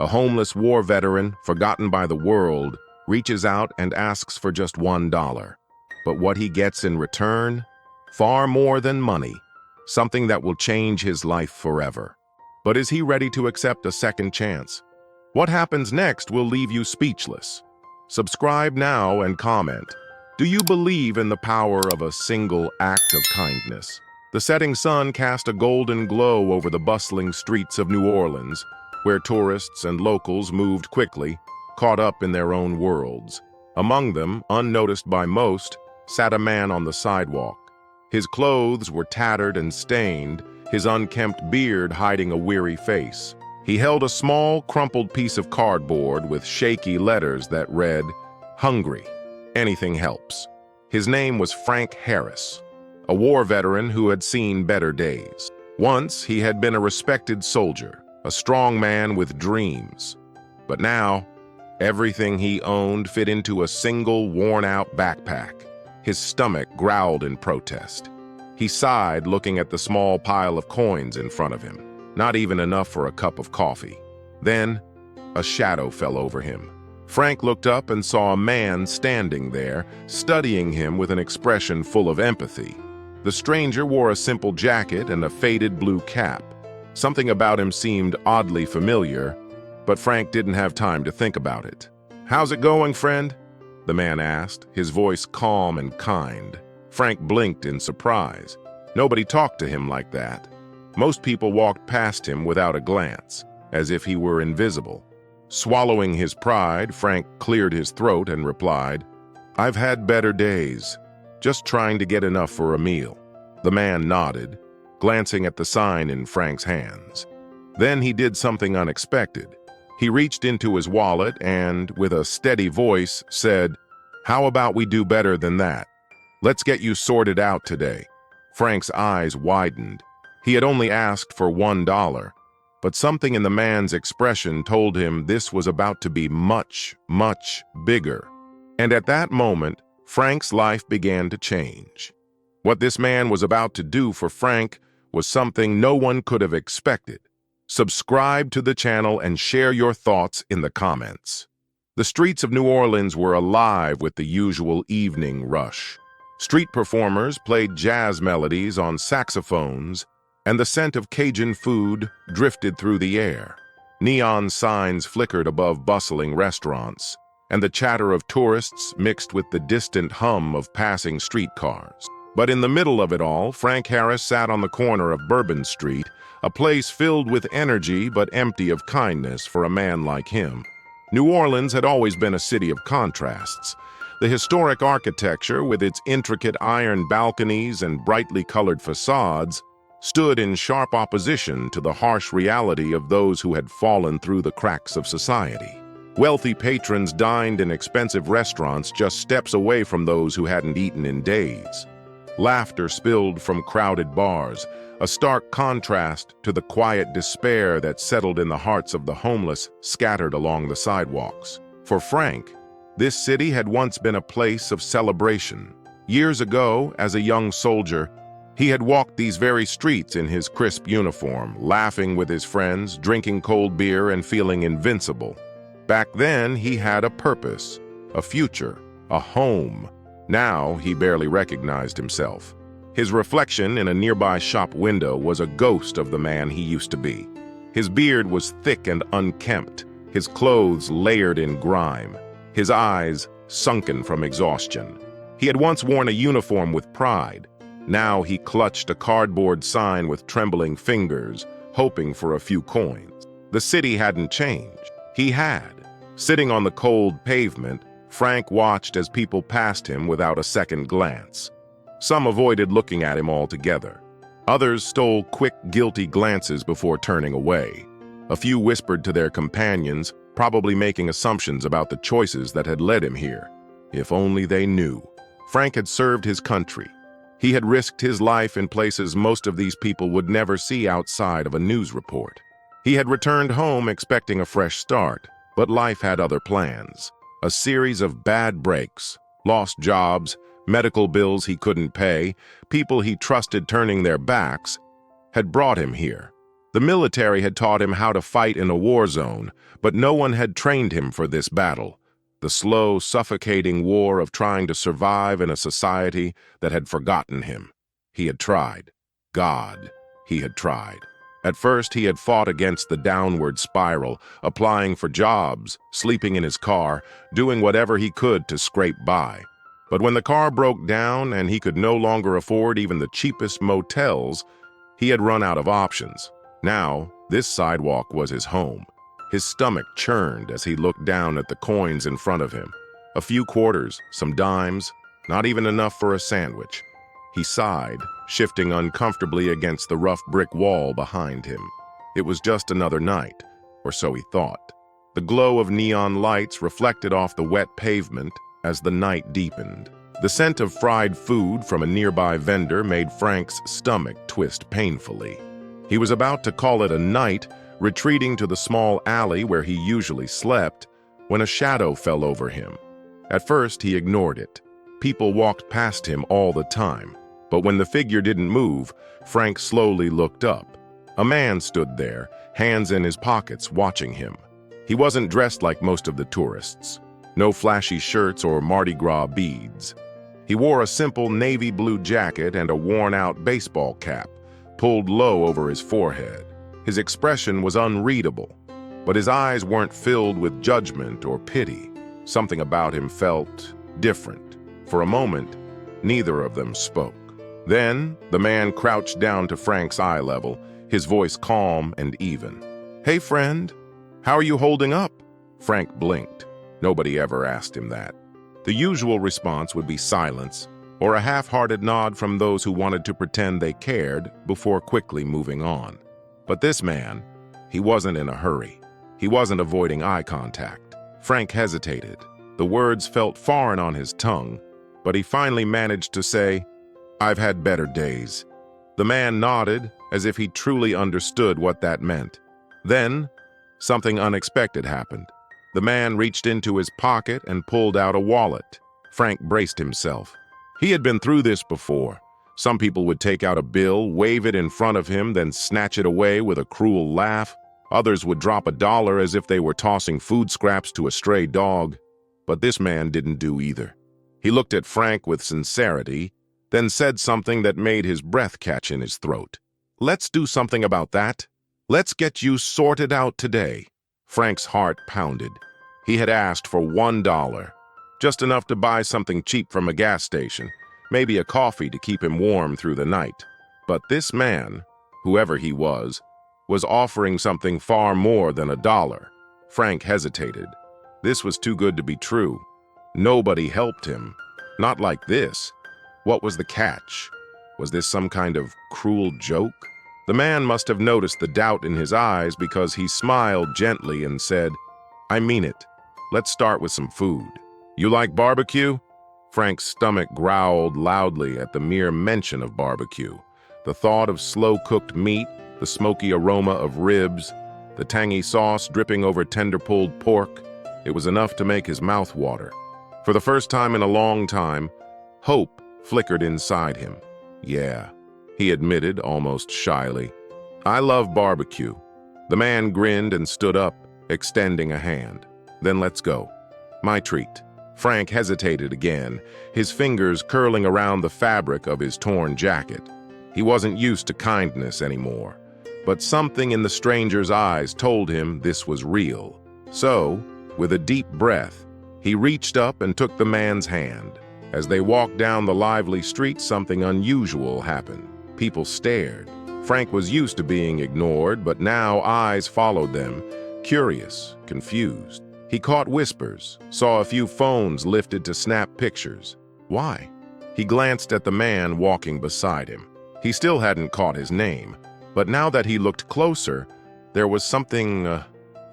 A homeless war veteran, forgotten by the world, reaches out and asks for just $1. But what he gets in return? Far more than money, something that will change his life forever. But is he ready to accept a second chance? What happens next will leave you speechless. Subscribe now and comment. Do you believe in the power of a single act of kindness? The setting sun cast a golden glow over the bustling streets of New Orleans, where tourists and locals moved quickly, caught up in their own worlds. Among them, unnoticed by most, sat a man on the sidewalk. His clothes were tattered and stained, his unkempt beard hiding a weary face. He held a small, crumpled piece of cardboard with shaky letters that read, "Hungry. Anything helps." His name was Frank Harris, a war veteran who had seen better days. Once, he had been a respected soldier, a strong man with dreams. But now, everything he owned fit into a single worn-out backpack. His stomach growled in protest. He sighed, looking at the small pile of coins in front of him, not even enough for a cup of coffee. Then, a shadow fell over him. Frank looked up and saw a man standing there, studying him with an expression full of empathy. The stranger wore a simple jacket and a faded blue cap. Something about him seemed oddly familiar, but Frank didn't have time to think about it. "How's it going, friend?" the man asked, his voice calm and kind. Frank blinked in surprise. Nobody talked to him like that. Most people walked past him without a glance, as if he were invisible. Swallowing his pride, Frank cleared his throat and replied, "I've had better days, just trying to get enough for a meal." The man nodded, glancing at the sign in Frank's hands. Then he did something unexpected. He reached into his wallet and, with a steady voice, said, "How about we do better than that? Let's get you sorted out today." Frank's eyes widened. He had only asked for $1, but something in the man's expression told him this was about to be much, much bigger. And at that moment, Frank's life began to change. What this man was about to do for Frank was something no one could have expected. Subscribe to the channel and share your thoughts in the comments. The streets of New Orleans were alive with the usual evening rush. Street performers played jazz melodies on saxophones, and the scent of Cajun food drifted through the air. Neon signs flickered above bustling restaurants, and the chatter of tourists mixed with the distant hum of passing streetcars. But in the middle of it all, Frank Harris sat on the corner of Bourbon Street, a place filled with energy but empty of kindness for a man like him. New Orleans had always been a city of contrasts. The historic architecture, with its intricate iron balconies and brightly colored facades, stood in sharp opposition to the harsh reality of those who had fallen through the cracks of society. Wealthy patrons dined in expensive restaurants just steps away from those who hadn't eaten in days. Laughter spilled from crowded bars, a stark contrast to the quiet despair that settled in the hearts of the homeless scattered along the sidewalks. For Frank, this city had once been a place of celebration. Years ago, as a young soldier, he had walked these very streets in his crisp uniform, laughing with his friends, drinking cold beer, and feeling invincible. Back then, he had a purpose, a future, a home. Now, he barely recognized himself. His reflection in a nearby shop window was a ghost of the man he used to be. His beard was thick and unkempt, his clothes layered in grime, his eyes sunken from exhaustion. He had once worn a uniform with pride. Now he clutched a cardboard sign with trembling fingers, hoping for a few coins. The city hadn't changed. He had. Sitting on the cold pavement, Frank watched as people passed him without a second glance. Some avoided looking at him altogether. Others stole quick, guilty glances before turning away. A few whispered to their companions, probably making assumptions about the choices that had led him here. If only they knew. Frank had served his country. He had risked his life in places most of these people would never see outside of a news report. He had returned home expecting a fresh start, but life had other plans. A series of bad breaks, lost jobs, medical bills he couldn't pay, people he trusted turning their backs, had brought him here. The military had taught him how to fight in a war zone, but no one had trained him for this battle. The slow, suffocating war of trying to survive in a society that had forgotten him. He had tried. God, he had tried. At first, he had fought against the downward spiral, applying for jobs, sleeping in his car, doing whatever he could to scrape by. But when the car broke down and he could no longer afford even the cheapest motels, he had run out of options. Now, this sidewalk was his home. His stomach churned as he looked down at the coins in front of him. A few quarters, some dimes, not even enough for a sandwich. He sighed, shifting uncomfortably against the rough brick wall behind him. It was just another night, or so he thought. The glow of neon lights reflected off the wet pavement as the night deepened. The scent of fried food from a nearby vendor made Frank's stomach twist painfully. He was about to call it a night, retreating to the small alley where he usually slept, when a shadow fell over him. At first, he ignored it. People walked past him all the time. But when the figure didn't move, Frank slowly looked up. A man stood there, hands in his pockets, watching him. He wasn't dressed like most of the tourists. No flashy shirts or Mardi Gras beads. He wore a simple navy blue jacket and a worn-out baseball cap, pulled low over his forehead. His expression was unreadable, but his eyes weren't filled with judgment or pity. Something about him felt different. For a moment, neither of them spoke. Then, the man crouched down to Frank's eye level, his voice calm and even. "Hey, friend, how are you holding up?" Frank blinked. Nobody ever asked him that. The usual response would be silence, or a half-hearted nod from those who wanted to pretend they cared before quickly moving on. But this man, he wasn't in a hurry. He wasn't avoiding eye contact. Frank hesitated. The words felt foreign on his tongue, but he finally managed to say, "I've had better days." The man nodded, as if he truly understood what that meant. Then, something unexpected happened. The man reached into his pocket and pulled out a wallet. Frank braced himself. He had been through this before. Some people would take out a bill, wave it in front of him, then snatch it away with a cruel laugh. Others would drop $1 as if they were tossing food scraps to a stray dog. But this man didn't do either. He looked at Frank with sincerity, then said something that made his breath catch in his throat. "Let's do something about that. Let's get you sorted out today." Frank's heart pounded. He had asked for $1, just enough to buy something cheap from a gas station, maybe a coffee to keep him warm through the night. But this man, whoever he was offering something far more than $1. Frank hesitated. This was too good to be true. Nobody helped him. Not like this. What was the catch? Was this some kind of cruel joke? The man must have noticed the doubt in his eyes because he smiled gently and said, "I mean it. Let's start with some food. You like barbecue?" Frank's stomach growled loudly at the mere mention of barbecue. The thought of slow-cooked meat, the smoky aroma of ribs, the tangy sauce dripping over tender-pulled pork, it was enough to make his mouth water. For the first time in a long time, hope flickered inside him. "Yeah," he admitted almost shyly. "I love barbecue." The man grinned and stood up, extending a hand. "Then let's go. My treat." Frank hesitated again, his fingers curling around the fabric of his torn jacket. He wasn't used to kindness anymore, but something in the stranger's eyes told him this was real. So, with a deep breath, he reached up and took the man's hand. As they walked down the lively street, something unusual happened. People stared. Frank was used to being ignored, but now eyes followed them, curious, confused. He caught whispers, saw a few phones lifted to snap pictures. Why? He glanced at the man walking beside him. He still hadn't caught his name, but now that he looked closer, there was something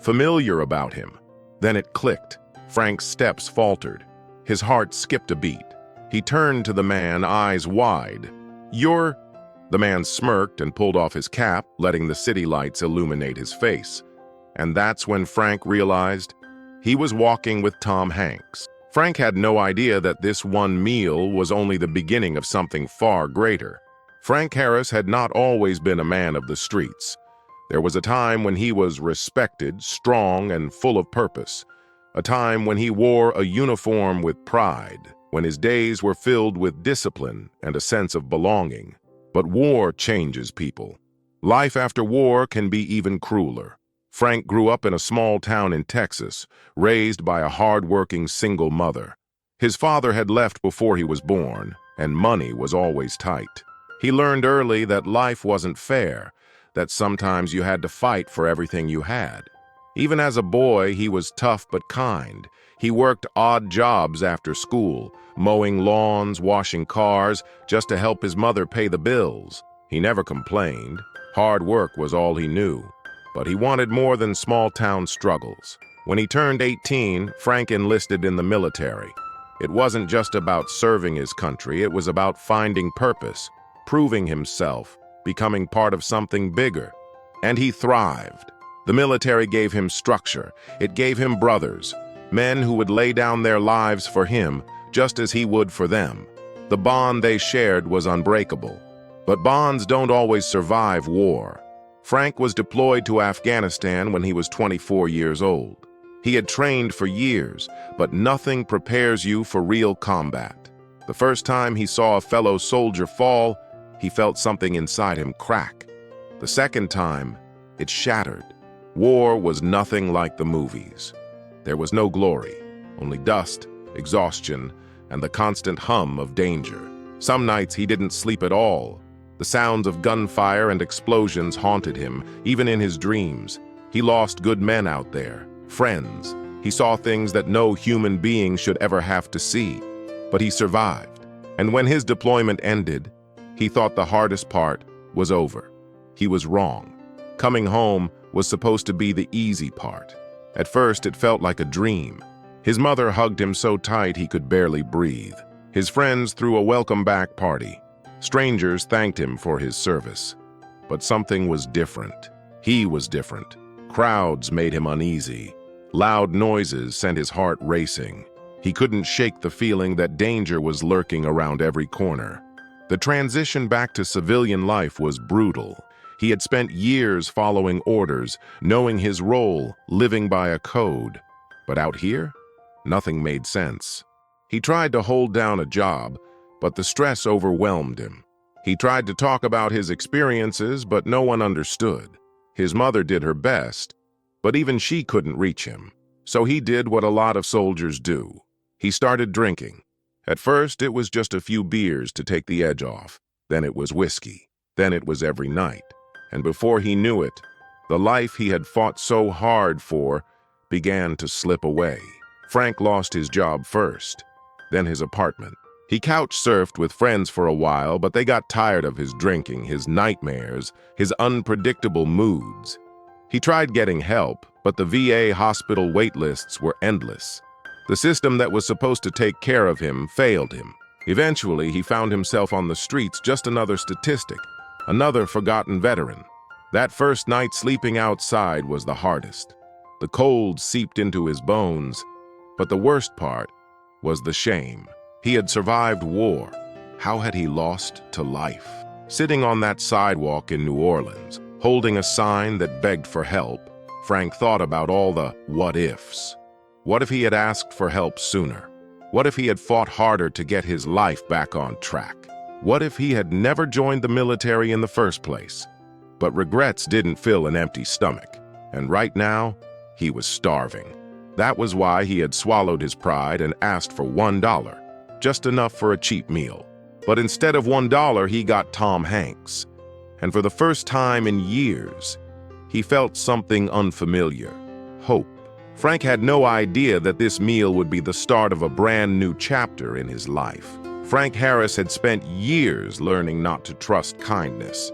familiar about him. Then it clicked. Frank's steps faltered. His heart skipped a beat. He turned to the man, eyes wide. "You're—" The man smirked and pulled off his cap, letting the city lights illuminate his face. And that's when Frank realized he was walking with Tom Hanks. Frank had no idea that this one meal was only the beginning of something far greater. Frank Harris had not always been a man of the streets. There was a time when he was respected, strong, and full of purpose. A time when he wore a uniform with pride, when his days were filled with discipline and a sense of belonging. But war changes people. Life after war can be even crueler. Frank grew up in a small town in Texas, raised by a hard-working single mother. His father had left before he was born, and money was always tight. He learned early that life wasn't fair, that sometimes you had to fight for everything you had. Even as a boy, he was tough but kind. He worked odd jobs after school, mowing lawns, washing cars, just to help his mother pay the bills. He never complained. Hard work was all he knew. But he wanted more than small-town struggles. When he turned 18, Frank enlisted in the military. It wasn't just about serving his country, it was about finding purpose, proving himself, becoming part of something bigger. And he thrived. The military gave him structure. It gave him brothers, men who would lay down their lives for him, just as he would for them. The bond they shared was unbreakable. But bonds don't always survive war. Frank was deployed to Afghanistan when he was 24 years old. He had trained for years, but nothing prepares you for real combat. The first time he saw a fellow soldier fall, he felt something inside him crack. The second time, it shattered. War was nothing like the movies. There was no glory, only dust, exhaustion, and the constant hum of danger. Some nights he didn't sleep at all. The sounds of gunfire and explosions haunted him, even in his dreams. He lost good men out there, friends. He saw things that no human being should ever have to see. But he survived. And when his deployment ended, he thought the hardest part was over. He was wrong. Coming home was supposed to be the easy part. At first, it felt like a dream. His mother hugged him so tight he could barely breathe. His friends threw a welcome-back party. Strangers thanked him for his service. But something was different. He was different. Crowds made him uneasy. Loud noises sent his heart racing. He couldn't shake the feeling that danger was lurking around every corner. The transition back to civilian life was brutal. He had spent years following orders, knowing his role, living by a code. But out here, nothing made sense. He tried to hold down a job, but the stress overwhelmed him. He tried to talk about his experiences, but no one understood. His mother did her best, but even she couldn't reach him. So he did what a lot of soldiers do. He started drinking. At first, it was just a few beers to take the edge off. Then it was whiskey. Then it was every night. And before he knew it, the life he had fought so hard for began to slip away. Frank lost his job first, then his apartment. He couch-surfed with friends for a while, but they got tired of his drinking, his nightmares, his unpredictable moods. He tried getting help, but the VA hospital wait lists were endless. The system that was supposed to take care of him failed him. Eventually, he found himself on the streets, just another statistic, another forgotten veteran. That first night sleeping outside was the hardest. The cold seeped into his bones, but the worst part was the shame. He had survived war. How had he lost to life? Sitting on that sidewalk in New Orleans, holding a sign that begged for help, Frank thought about all the what-ifs. What if he had asked for help sooner? What if he had fought harder to get his life back on track? What if he had never joined the military in the first place? But regrets didn't fill an empty stomach, and right now, he was starving. That was why he had swallowed his pride and asked for $1, just enough for a cheap meal. But instead of $1, he got Tom Hanks. And for the first time in years, he felt something unfamiliar: hope. Frank had no idea that this meal would be the start of a brand new chapter in his life. Frank Harris had spent years learning not to trust kindness.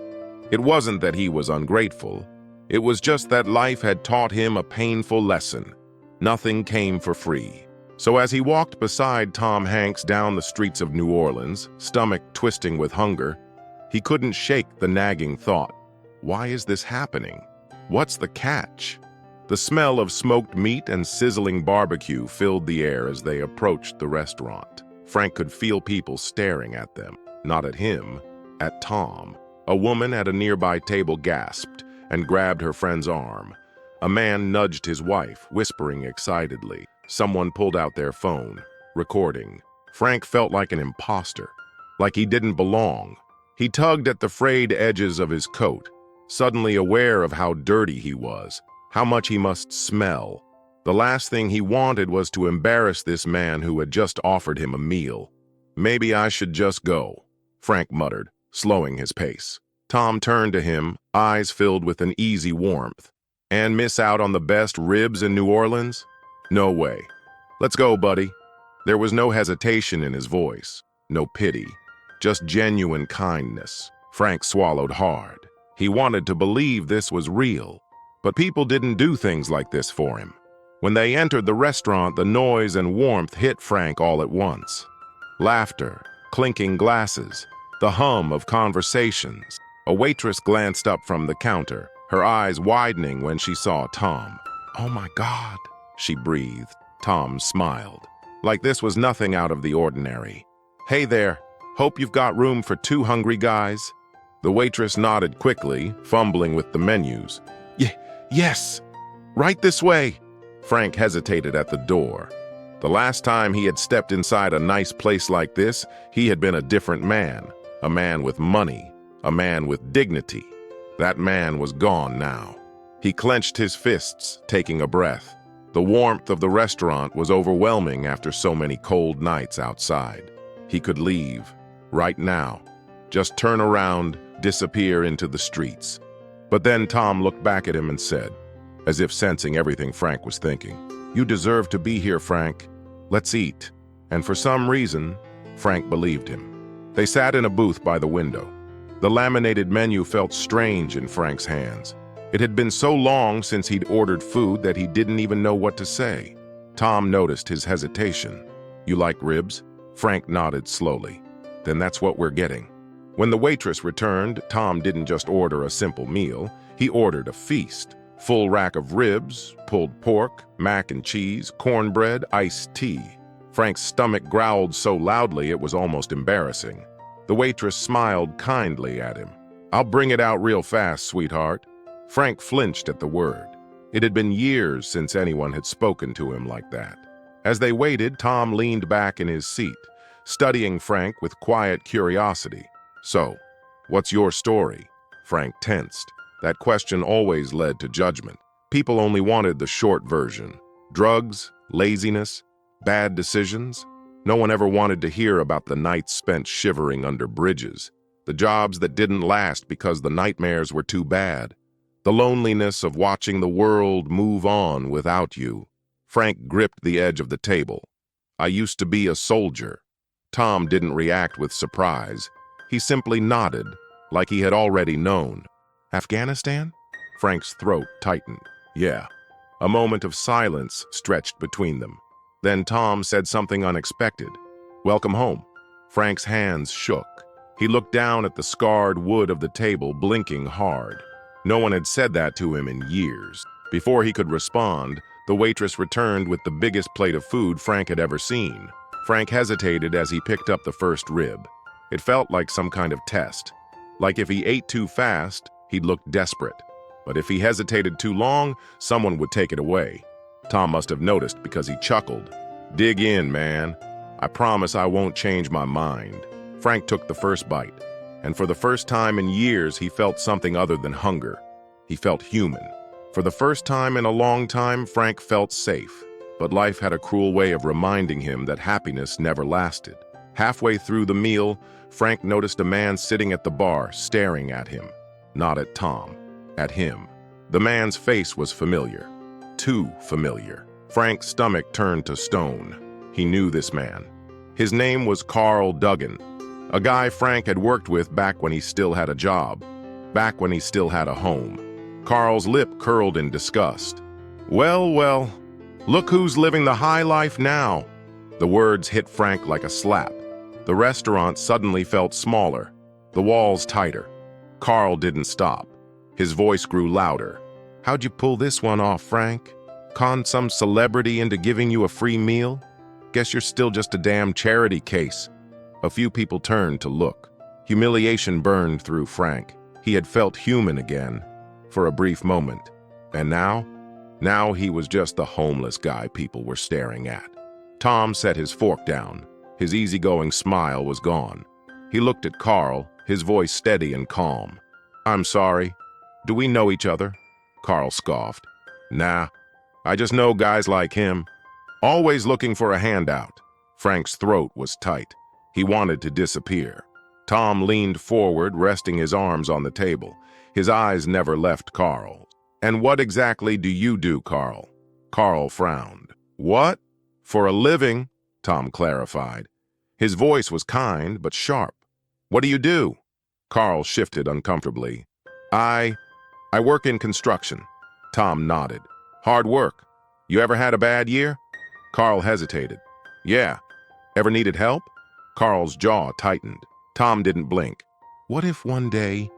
It wasn't that he was ungrateful. It was just that life had taught him a painful lesson. Nothing came for free. So as he walked beside Tom Hanks down the streets of New Orleans, stomach twisting with hunger, he couldn't shake the nagging thought: why is this happening? What's the catch? The smell of smoked meat and sizzling barbecue filled the air as they approached the restaurant. Frank could feel people staring at them, not at him, at Tom. A woman at a nearby table gasped, and grabbed her friend's arm. A man nudged his wife, whispering excitedly. Someone pulled out their phone, recording. Frank felt like an imposter, like he didn't belong. He tugged at the frayed edges of his coat, suddenly aware of how dirty he was, how much he must smell. The last thing he wanted was to embarrass this man who had just offered him a meal. "Maybe I should just go," Frank muttered, slowing his pace. Tom turned to him, eyes filled with an easy warmth. "And miss out on the best ribs in New Orleans? No way. Let's go, buddy." There was no hesitation in his voice, no pity, just genuine kindness. Frank swallowed hard. He wanted to believe this was real, but people didn't do things like this for him. When they entered the restaurant, the noise and warmth hit Frank all at once. Laughter, clinking glasses, the hum of conversations. A waitress glanced up from the counter, her eyes widening when she saw Tom. "Oh my God," she breathed. Tom smiled, like this was nothing out of the ordinary. "Hey there, hope you've got room for 2 hungry guys?" The waitress nodded quickly, fumbling with the menus. Yes, right this way." Frank hesitated at the door. The last time he had stepped inside a nice place like this, he had been a different man, a man with money, a man with dignity. That man was gone now. He clenched his fists, taking a breath. The warmth of the restaurant was overwhelming after so many cold nights outside. He could leave, right now. Just turn around, disappear into the streets. But then Tom looked back at him and said, as if sensing everything Frank was thinking, "You deserve to be here, Frank. Let's eat." And for some reason, Frank believed him. They sat in a booth by the window. The laminated menu felt strange in Frank's hands. It had been so long since he'd ordered food that he didn't even know what to say. Tom noticed his hesitation. "You like ribs?" Frank nodded slowly. "Then that's what we're getting." When the waitress returned, Tom didn't just order a simple meal. He ordered a feast. Full rack of ribs, pulled pork, mac and cheese, cornbread, iced tea. Frank's stomach growled so loudly it was almost embarrassing. The waitress smiled kindly at him. "I'll bring it out real fast, sweetheart." Frank flinched at the word. It had been years since anyone had spoken to him like that. As they waited, Tom leaned back in his seat, studying Frank with quiet curiosity. "So, what's your story?" Frank tensed. That question always led to judgment. People only wanted the short version. Drugs, laziness, bad decisions. No one ever wanted to hear about the nights spent shivering under bridges, the jobs that didn't last because the nightmares were too bad, the loneliness of watching the world move on without you. Frank gripped the edge of the table. "I used to be a soldier." Tom didn't react with surprise. He simply nodded, like he had already known. "Afghanistan?" Frank's throat tightened. "Yeah." A moment of silence stretched between them. Then Tom said something unexpected. "Welcome home." Frank's hands shook. He looked down at the scarred wood of the table, blinking hard. No one had said that to him in years. Before he could respond, the waitress returned with the biggest plate of food Frank had ever seen. Frank hesitated as he picked up the first rib. It felt like some kind of test. Like if he ate too fast, he'd look desperate. But if he hesitated too long, someone would take it away. Tom must have noticed because he chuckled. "Dig in, man. I promise I won't change my mind." Frank took the first bite, and for the first time in years, he felt something other than hunger. He felt human. For the first time in a long time, Frank felt safe. But life had a cruel way of reminding him that happiness never lasted. Halfway through the meal, Frank noticed a man sitting at the bar, staring at him. Not at Tom, at him. The man's face was familiar. Too familiar. Frank's stomach turned to stone. He knew this man. His name was Carl Duggan, a guy Frank had worked with back when he still had a job, back when he still had a home. Carl's lip curled in disgust. Well, look who's living the high life now." The words hit Frank like a slap. The restaurant suddenly felt smaller, the walls tighter. Carl didn't stop. His voice grew louder. "How'd you pull this one off, Frank? Con some celebrity into giving you a free meal? Guess you're still just a damn charity case." A few people turned to look. Humiliation burned through Frank. He had felt human again. for a brief moment. And now? Now he was just the homeless guy people were staring at. Tom set his fork down. His easygoing smile was gone. He looked at Carl, his voice steady and calm. "I'm sorry. Do we know each other?" Carl scoffed. "Nah, I just know guys like him. Always looking for a handout." Frank's throat was tight. He wanted to disappear. Tom leaned forward, resting his arms on the table. His eyes never left Carl. "And what exactly do you do, Carl?" Carl frowned. "What?" "For a living," Tom clarified. His voice was kind but sharp. "What do you do?" Carl shifted uncomfortably. I work in construction." Tom nodded. "Hard work. You ever had a bad year?" Carl hesitated. "Yeah." "Ever needed help?" Carl's jaw tightened. Tom didn't blink. "What if one day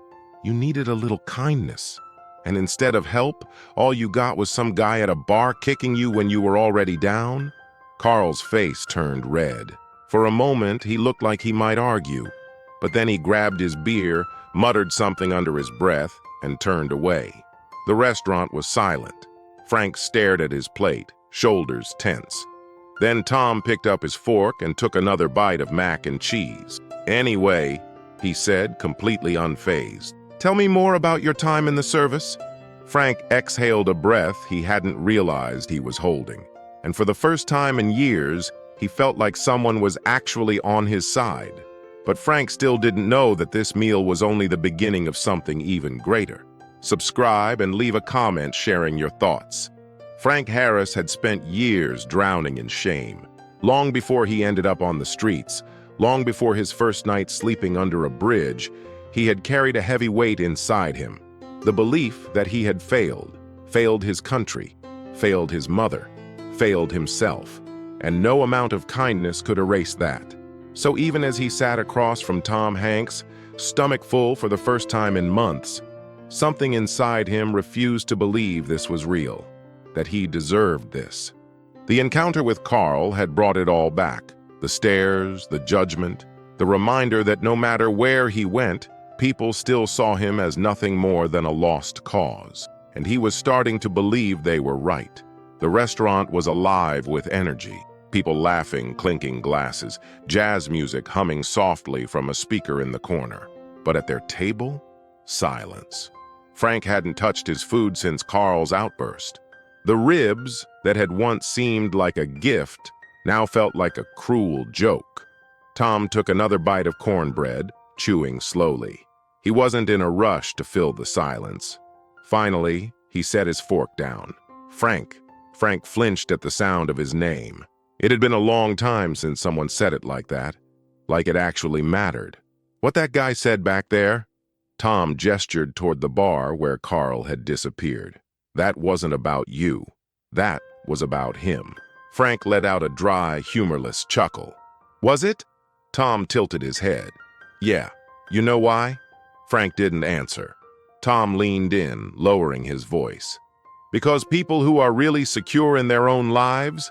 you needed a little kindness, and instead of help, all you got was some guy at a bar kicking you when you were already down?" Carl's face turned red. For a moment, he looked like he might argue, but then he grabbed his beer, muttered something under his breath, and turned away. The restaurant was silent. Frank stared at his plate, shoulders tense. Then Tom picked up his fork and took another bite of mac and cheese. "Anyway," he said, completely unfazed, "tell me more about your time in the service." Frank exhaled a breath he hadn't realized he was holding. And for the first time in years, he felt like someone was actually on his side. But Frank still didn't know that this meal was only the beginning of something even greater. Subscribe and leave a comment sharing your thoughts. Frank Harris had spent years drowning in shame. Long before he ended up on the streets, long before his first night sleeping under a bridge, he had carried a heavy weight inside him. The belief that he had failed his country, failed his mother, failed himself, and no amount of kindness could erase that. So even as he sat across from Tom Hanks, stomach full for the first time in months, something inside him refused to believe this was real, that he deserved this. The encounter with Carl had brought it all back. The stares, the judgment, the reminder that no matter where he went, people still saw him as nothing more than a lost cause. And he was starting to believe they were right. The restaurant was alive with energy. People laughing, clinking glasses, jazz music humming softly from a speaker in the corner. But at their table, silence. Frank hadn't touched his food since Carl's outburst. The ribs that had once seemed like a gift now felt like a cruel joke. Tom took another bite of cornbread, chewing slowly. He wasn't in a rush to fill the silence. Finally, he set his fork down. Frank. Frank flinched at the sound of his name. It had been a long time since someone said it like that, like it actually mattered. "What that guy said back there?" Tom gestured toward the bar where Carl had disappeared. "That wasn't about you. That was about him." Frank let out a dry, humorless chuckle. "Was it?" Tom tilted his head. "Yeah. You know why?" Frank didn't answer. Tom leaned in, lowering his voice. "Because people who are really secure in their own lives,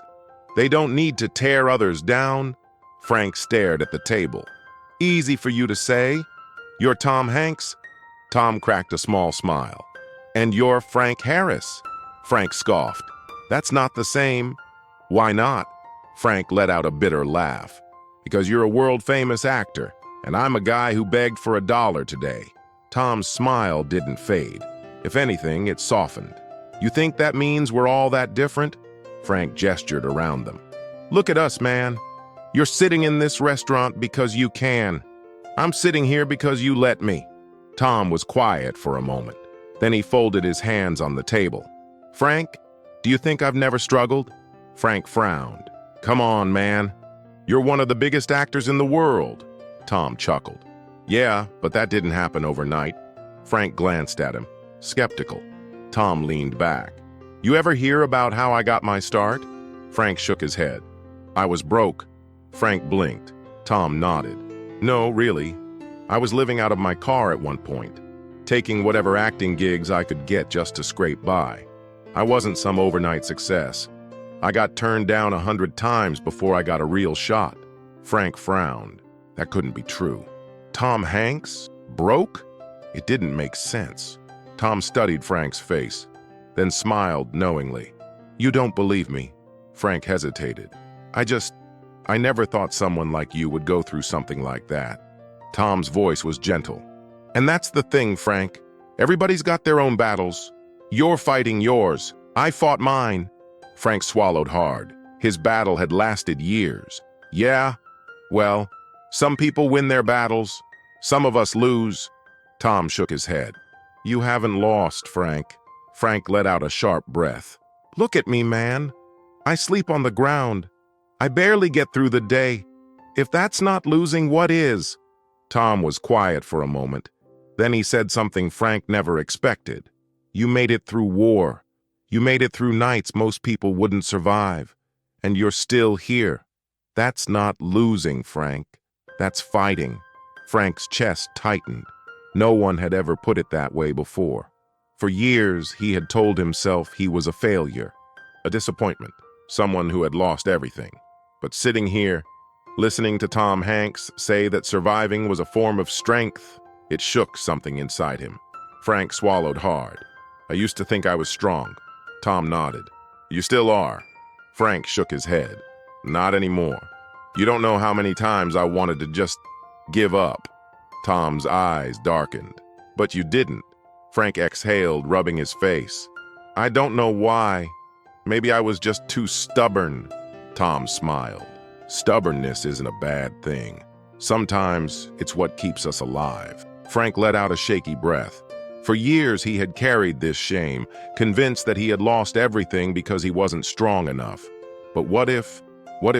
they don't need to tear others down." Frank stared at the table. "Easy for you to say. You're Tom Hanks?" Tom cracked a small smile. "And you're Frank Harris?" Frank scoffed. "That's not the same." "Why not?" Frank let out a bitter laugh. "Because you're a world-famous actor, and I'm a guy who begged for $1 today." Tom's smile didn't fade. If anything, it softened. "You think that means we're all that different?" Frank gestured around them. "Look at us, man. You're sitting in this restaurant because you can. I'm sitting here because you let me." Tom was quiet for a moment. Then he folded his hands on the table. "Frank, do you think I've never struggled?" Frank frowned. "Come on, man. You're one of the biggest actors in the world." Tom chuckled. "Yeah, but that didn't happen overnight." Frank glanced at him, skeptical. Tom leaned back. "You ever hear about how I got my start?" Frank shook his head. "I was broke." Frank blinked. Tom nodded. "No, really. I was living out of my car at one point, taking whatever acting gigs I could get just to scrape by. I wasn't some overnight success. I got turned down 100 times before I got a real shot." Frank frowned. That couldn't be true. Tom Hanks? Broke? It didn't make sense. Tom studied Frank's face, then smiled knowingly. You don't believe me. Frank hesitated. I never thought someone like you would go through something like that. Tom's voice was gentle. And that's the thing, Frank. Everybody's got their own battles. You're fighting yours. I fought mine. Frank swallowed hard. His battle had lasted years. Yeah, well, some people win their battles. Some of us lose. Tom shook his head. You haven't lost, Frank. Frank let out a sharp breath. Look at me, man. I sleep on the ground. I barely get through the day. If that's not losing, what is? Tom was quiet for a moment. Then he said something Frank never expected. You made it through war. You made it through nights most people wouldn't survive. And you're still here. That's not losing, Frank. That's fighting. Frank's chest tightened. No one had ever put it that way before. For years, he had told himself he was a failure, a disappointment, someone who had lost everything. But sitting here, listening to Tom Hanks say that surviving was a form of strength, it shook something inside him. Frank swallowed hard. I used to think I was strong. Tom nodded. You still are. Frank shook his head. Not anymore. You don't know how many times I wanted to just give up. Tom's eyes darkened. But you didn't. Frank exhaled, rubbing his face. I don't know why. Maybe I was just too stubborn. Tom smiled. Stubbornness isn't a bad thing. Sometimes it's what keeps us alive. Frank let out a shaky breath. For years he had carried this shame, convinced that he had lost everything because he wasn't strong enough. But what if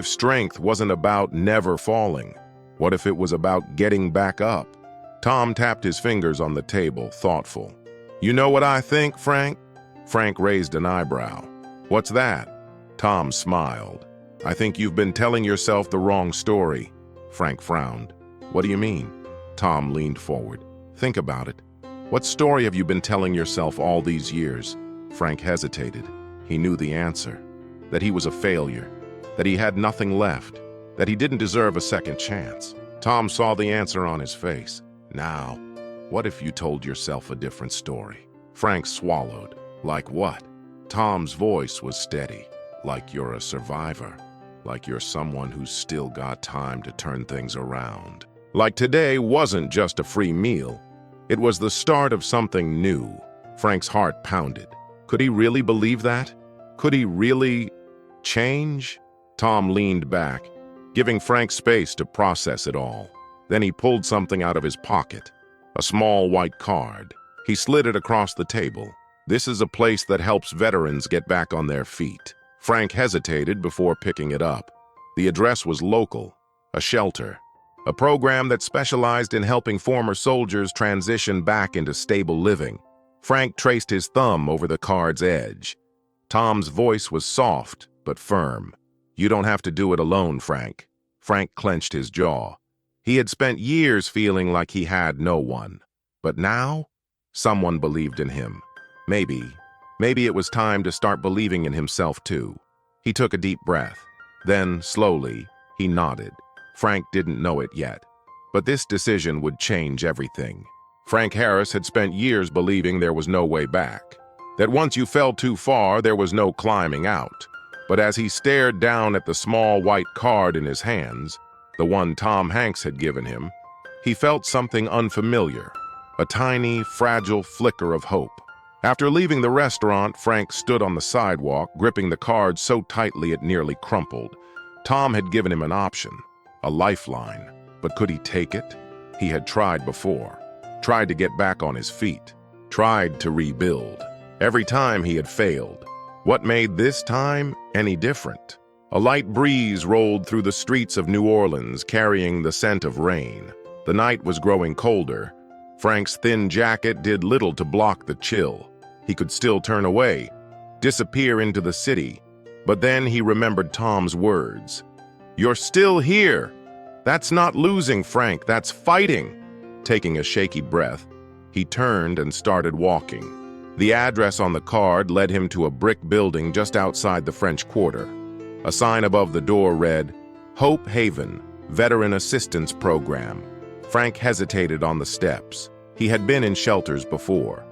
strength wasn't about never falling? What if it was about getting back up? Tom tapped his fingers on the table, thoughtful. You know what I think, Frank? Frank raised an eyebrow. What's that? Tom smiled. I think you've been telling yourself the wrong story. Frank frowned. What do you mean? Tom leaned forward. Think about it. What story have you been telling yourself all these years? Frank hesitated. He knew the answer. That he was a failure. That he had nothing left. That he didn't deserve a second chance. Tom saw the answer on his face. Now, what if you told yourself a different story? Frank swallowed. Like what? Tom's voice was steady. Like you're a survivor. Like you're someone who's still got time to turn things around. Like today wasn't just a free meal. It was the start of something new. Frank's heart pounded. Could he really believe that? Could he really change? Tom leaned back, giving Frank space to process it all. Then he pulled something out of his pocket. A small white card. He slid it across the table. This is a place that helps veterans get back on their feet. Frank hesitated before picking it up. The address was local, a shelter, a program that specialized in helping former soldiers transition back into stable living. Frank traced his thumb over the card's edge. Tom's voice was soft but firm. You don't have to do it alone, Frank. Frank clenched his jaw. He had spent years feeling like he had no one. But now, someone believed in him. Maybe it was time to start believing in himself too. He took a deep breath. Then, slowly, he nodded. Frank didn't know it yet. But this decision would change everything. Frank Harris had spent years believing there was no way back. That once you fell too far, there was no climbing out. But as he stared down at the small white card in his hands, the one Tom Hanks had given him, he felt something unfamiliar, a tiny, fragile flicker of hope. After leaving the restaurant, Frank stood on the sidewalk, gripping the card so tightly it nearly crumpled. Tom had given him an option, a lifeline. But could he take it? He had tried before. Tried to get back on his feet. Tried to rebuild. Every time he had failed. What made this time any different? A light breeze rolled through the streets of New Orleans, carrying the scent of rain. The night was growing colder. Frank's thin jacket did little to block the chill. He could still turn away, disappear into the city. But then he remembered Tom's words. You're still here. That's not losing, Frank. That's fighting. Taking a shaky breath, he turned and started walking. The address on the card led him to a brick building just outside the French Quarter. A sign above the door read, Hope Haven, Veteran Assistance Program. Frank hesitated on the steps. He had been in shelters before.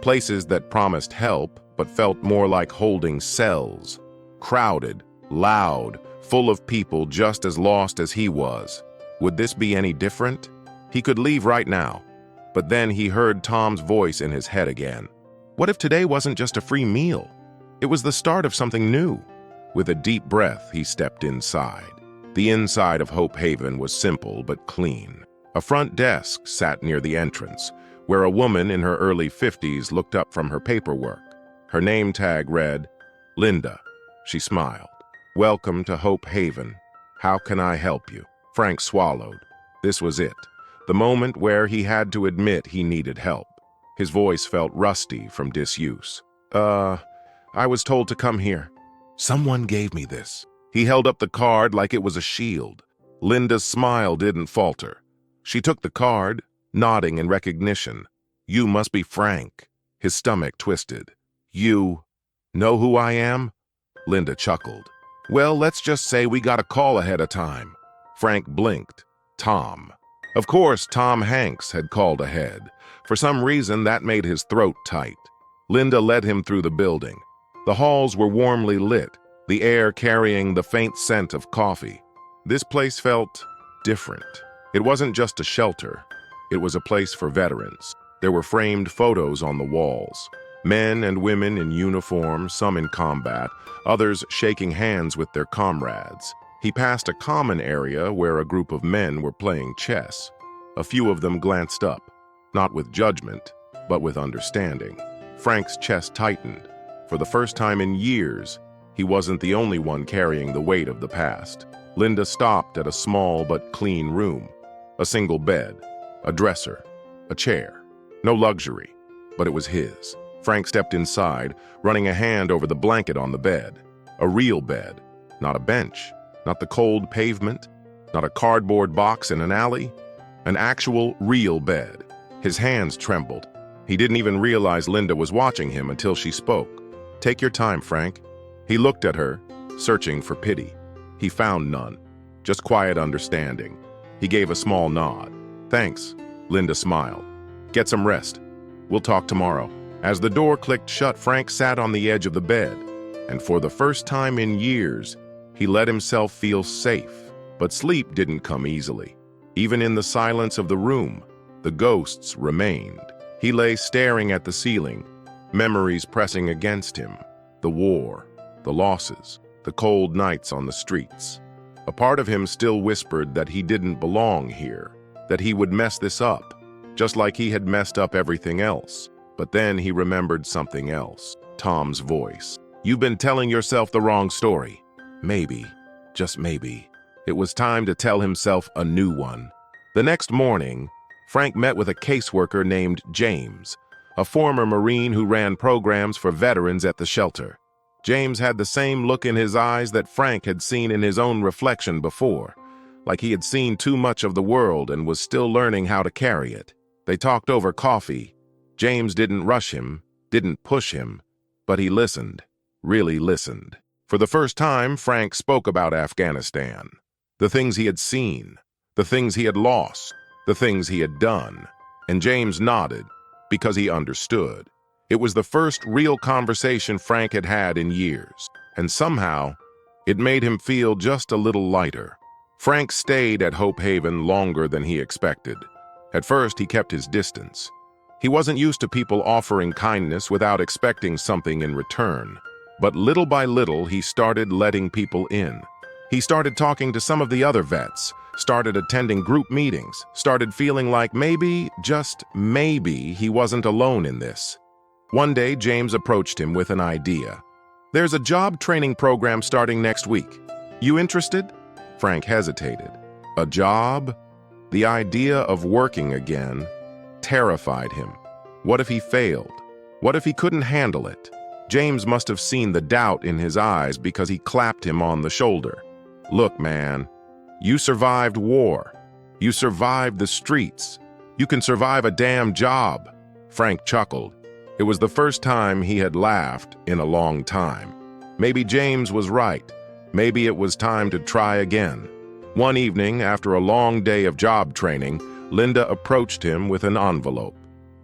Places that promised help but felt more like holding cells. Crowded, loud, full of people just as lost as he was. Would this be any different? He could leave right now. But then he heard Tom's voice in his head again. What if today wasn't just a free meal? It was the start of something new. With a deep breath, he stepped inside. The inside of Hope Haven was simple but clean. A front desk sat near the entrance, where a woman in her early 50s looked up from her paperwork. Her name tag read, Linda. She smiled. Welcome to Hope Haven. How can I help you? Frank swallowed. This was it. The moment where he had to admit he needed help. His voice felt rusty from disuse. I was told to come here. Someone gave me this. He held up the card like it was a shield. Linda's smile didn't falter. She took the card, nodding in recognition. You must be Frank. His stomach twisted. You know who I am? Linda chuckled. Well, let's just say we got a call ahead of time. Frank blinked. Tom. Of course, Tom Hanks had called ahead. For some reason, that made his throat tight. Linda led him through the building. The halls were warmly lit, the air carrying the faint scent of coffee. This place felt different. It wasn't just a shelter. It was a place for veterans. There were framed photos on the walls. Men and women in uniform, some in combat, others shaking hands with their comrades. He passed a common area where a group of men were playing chess. A few of them glanced up, not with judgment, but with understanding. Frank's chest tightened. For the first time in years, he wasn't the only one carrying the weight of the past. Linda stopped at a small but clean room. A single bed, a dresser, a chair. No luxury, but it was his. Frank stepped inside, running a hand over the blanket on the bed. A real bed, not a bench, not the cold pavement, not a cardboard box in an alley. An actual, real bed. His hands trembled. He didn't even realize Linda was watching him until she spoke. Take your time, Frank. He looked at her, searching for pity. He found none, just quiet understanding. He gave a small nod. Thanks, Linda smiled. Get some rest. We'll talk tomorrow. As the door clicked shut, Frank sat on the edge of the bed, and for the first time in years, he let himself feel safe. But sleep didn't come easily. Even in the silence of the room, the ghosts remained. He lay staring at the ceiling, memories pressing against him. The war, the losses, the cold nights on the streets. A part of him still whispered that he didn't belong here, that he would mess this up, just like he had messed up everything else. But then he remembered something else. Tom's voice. You've been telling yourself the wrong story. Maybe, just maybe, it was time to tell himself a new one. The next morning, Frank met with a caseworker named James, a former Marine who ran programs for veterans at the shelter. James had the same look in his eyes that Frank had seen in his own reflection before, like he had seen too much of the world and was still learning how to carry it. They talked over coffee. James didn't rush him, didn't push him, but he listened, really listened. For the first time, Frank spoke about Afghanistan, the things he had seen, the things he had lost, the things he had done. And James nodded because he understood. It was the first real conversation Frank had had in years, and somehow it made him feel just a little lighter. Frank stayed at Hope Haven longer than he expected. At first, he kept his distance. He wasn't used to people offering kindness without expecting something in return. But little by little, he started letting people in. He started talking to some of the other vets, started attending group meetings, started feeling like maybe, just maybe, he wasn't alone in this. One day, James approached him with an idea. There's a job training program starting next week. You interested? Frank hesitated. A job? The idea of working again terrified him. What if he failed? What if he couldn't handle it? James must have seen the doubt in his eyes because he clapped him on the shoulder. Look, man, you survived war. You survived the streets. You can survive a damn job. Frank chuckled. It was the first time he had laughed in a long time. Maybe James was right. Maybe it was time to try again. One evening, after a long day of job training, Linda approached him with an envelope.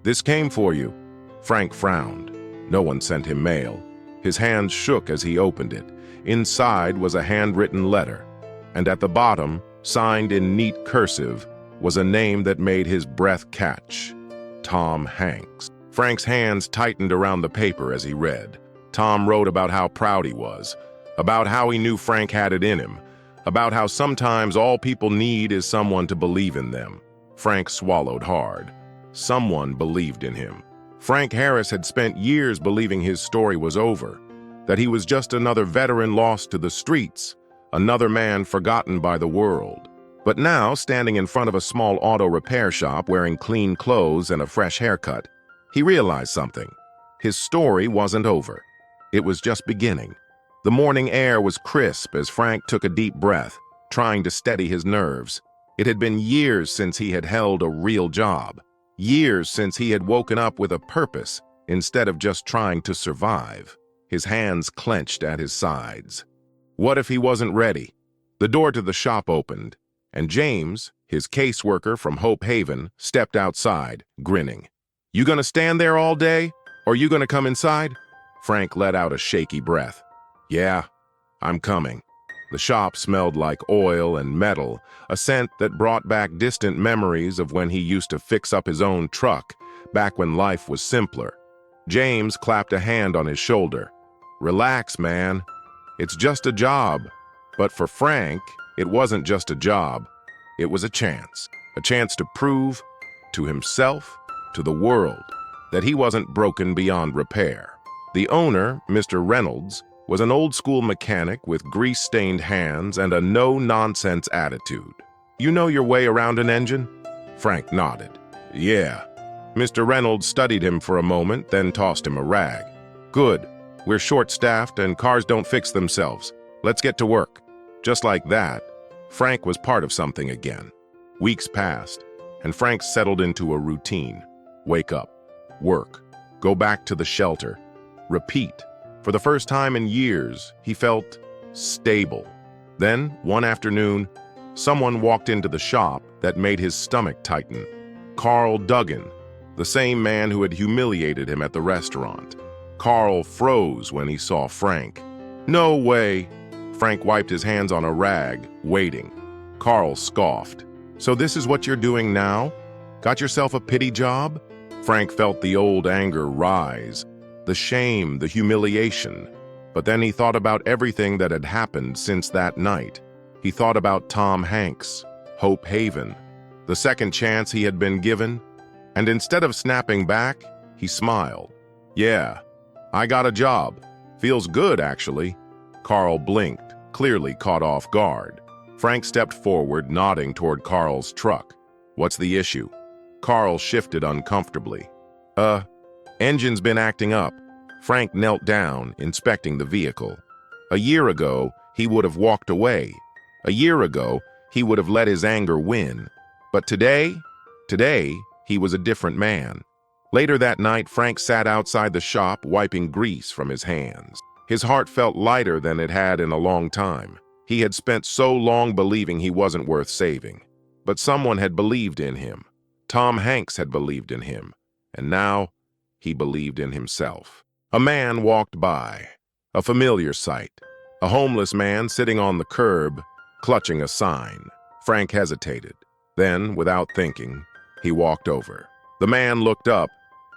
This came for you. Frank frowned. No one sent him mail. His hands shook as he opened it. Inside was a handwritten letter, and at the bottom, signed in neat cursive, was a name that made his breath catch. Tom Hanks. Frank's hands tightened around the paper as he read. Tom wrote about how proud he was, about how he knew Frank had it in him, about how sometimes all people need is someone to believe in them. Frank swallowed hard. Someone believed in him. Frank Harris had spent years believing his story was over, that he was just another veteran lost to the streets, another man forgotten by the world. But now, standing in front of a small auto repair shop wearing clean clothes and a fresh haircut, he realized something. His story wasn't over. It was just beginning. The morning air was crisp as Frank took a deep breath, trying to steady his nerves. It had been years since he had held a real job. Years since he had woken up with a purpose instead of just trying to survive. His hands clenched at his sides. What if he wasn't ready? The door to the shop opened, and James, his caseworker from Hope Haven, stepped outside, grinning. "You gonna stand there all day, or you gonna come inside?" Frank let out a shaky breath. "Yeah, I'm coming." The shop smelled like oil and metal, a scent that brought back distant memories of when he used to fix up his own truck, back when life was simpler. James clapped a hand on his shoulder. "Relax, man. It's just a job." But for Frank, it wasn't just a job. It was a chance to prove to himself, to the world, that he wasn't broken beyond repair. The owner, Mr. Reynolds, was an old-school mechanic with grease-stained hands and a no-nonsense attitude. "You know your way around an engine?" Frank nodded. "Yeah." Mr. Reynolds studied him for a moment, then tossed him a rag. "Good. We're short-staffed and cars don't fix themselves. Let's get to work." Just like that, Frank was part of something again. Weeks passed, and Frank settled into a routine. Wake up, work, go back to the shelter, repeat. For the first time in years, he felt stable. Then, one afternoon, someone walked into the shop that made his stomach tighten. Carl Duggan, the same man who had humiliated him at the restaurant. Carl froze when he saw Frank. "No way!" Frank wiped his hands on a rag, waiting. Carl scoffed. "So this is what you're doing now? Got yourself a pity job?" Frank felt the old anger rise. The shame, the humiliation. But then he thought about everything that had happened since that night. He thought about Tom Hanks, Hope Haven, the second chance he had been given, and instead of snapping back, he smiled. "Yeah, I got a job. Feels good, actually." Carl blinked, clearly caught off guard. Frank stepped forward, nodding toward Carl's truck. "What's the issue?" Carl shifted uncomfortably. Engine's been acting up." Frank knelt down, inspecting the vehicle. A year ago, he would have walked away. A year ago, he would have let his anger win. But today, he was a different man. Later that night, Frank sat outside the shop, wiping grease from his hands. His heart felt lighter than it had in a long time. He had spent so long believing he wasn't worth saving. But someone had believed in him. Tom Hanks had believed in him. And now, he believed in himself. A man walked by, a familiar sight. A homeless man sitting on the curb, clutching a sign. Frank hesitated. Then, without thinking, he walked over. The man looked up,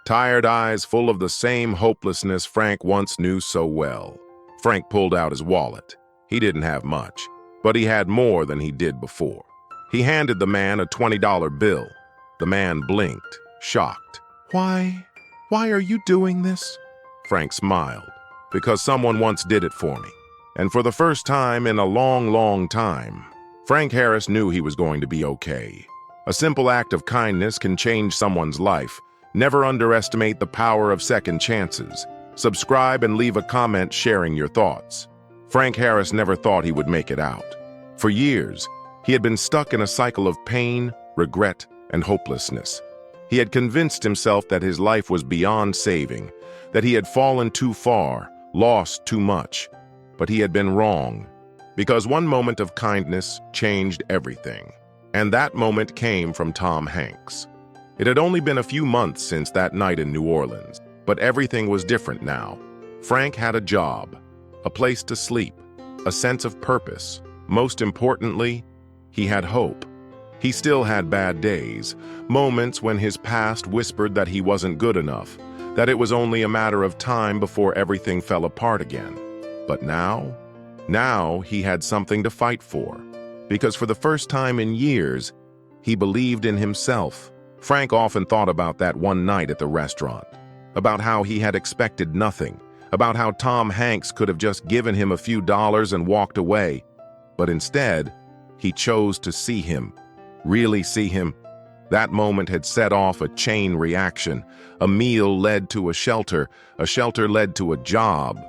tired eyes full of the same hopelessness Frank once knew so well. Frank pulled out his wallet. He didn't have much, but he had more than he did before. He handed the man a $20 bill. The man blinked, shocked. Why are you doing this?" Frank smiled. "Because someone once did it for me." And for the first time in a long, long time, Frank Harris knew he was going to be okay. A simple act of kindness can change someone's life. Never underestimate the power of second chances. Subscribe and leave a comment sharing your thoughts. Frank Harris never thought he would make it out. For years, he had been stuck in a cycle of pain, regret, and hopelessness. He had convinced himself that his life was beyond saving, that he had fallen too far, lost too much. But he had been wrong, because one moment of kindness changed everything. And that moment came from Tom Hanks. It had only been a few months since that night in New Orleans. But everything was different now. Frank had a job, a place to sleep, a sense of purpose. Most importantly, he had hope. He still had bad days, moments when his past whispered that he wasn't good enough, that it was only a matter of time before everything fell apart again. But now he had something to fight for. Because for the first time in years, he believed in himself. Frank often thought about that one night at the restaurant, about how he had expected nothing, about how Tom Hanks could have just given him a few dollars and walked away. But instead, he chose to see him, really see him. That moment had set off a chain reaction. A meal led to a shelter led to a job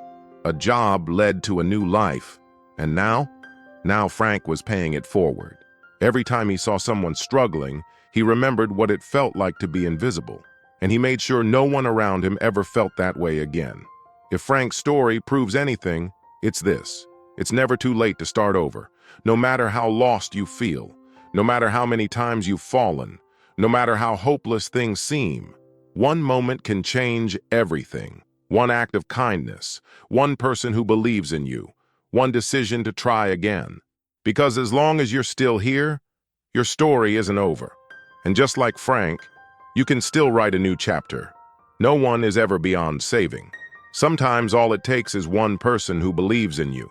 led to a new life. And now Frank was paying it forward. Every time he saw someone struggling, he remembered what it felt like to be invisible, and he made sure no one around him ever felt that way again. If Frank's story proves anything, it's this. It's never too late to start over. No matter how lost you feel, no matter how many times you've fallen, no matter how hopeless things seem, one moment can change everything. One act of kindness, one person who believes in you, one decision to try again. Because as long as you're still here, your story isn't over. And just like Frank, you can still write a new chapter. No one is ever beyond saving. Sometimes all it takes is one person who believes in you.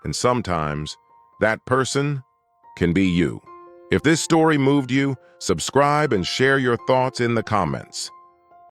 And sometimes that person can be you. If this story moved you, subscribe and share your thoughts in the comments.